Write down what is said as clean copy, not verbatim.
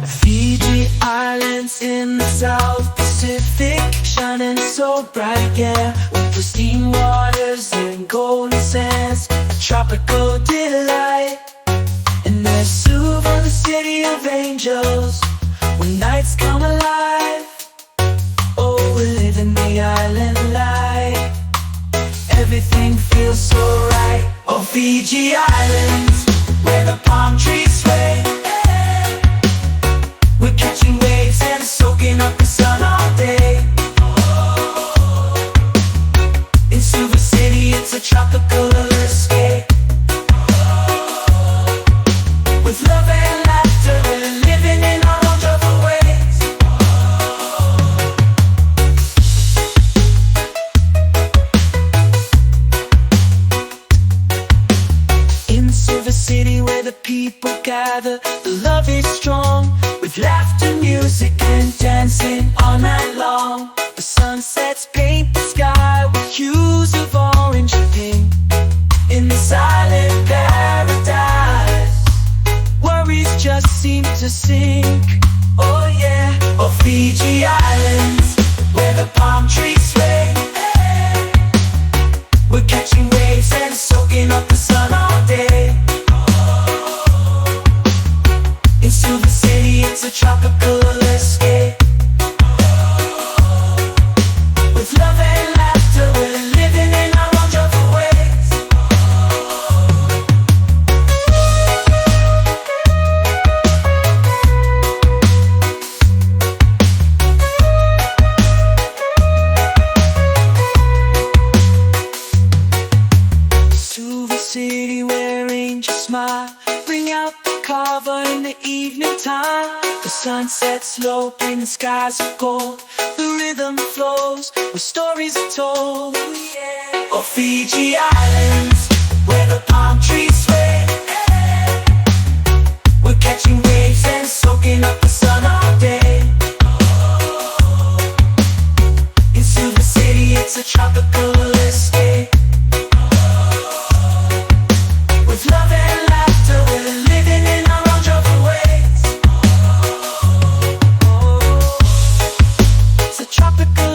Fiji Islands in the South Pacific, shining so bright, yeah, with pristine waters and golden sands, a tropical delight. And there's Suva, the city of angels, when nights come alive. Oh, we live in the island life, everything feels so right. Oh, Fiji Islands, where the palm trees sway, we're catching waves and soaking up the sun all day. In Suva City, it's a tropical escape. With love and laughter, we're living in our own joyful ways. In Suva City, where the people gather, the love is strong, with laughter, music, and dancing all night long. The sunsets paint the sky with hues of orange and pink. In this island paradise, worries just seem to sink. Oh yeah, oh Fiji Islands, where the palm trees sway, we're catching waves and soaking up the sun all day. In Suva City, it's a tropical escape. With love and laughter, we're living in our own joyful ways. Suva City, where angels smile, bring out the carver in the evening time. The sunset slow, painting skies of gold, the rhythm flows where stories are told. Oh, Fiji Islands, where the palm trees sway, we're catching waves and soaking up the sun all day. In Suva City, it's a tropical escape. With love and laughter, we're living in our own joyful ways. It's a tropical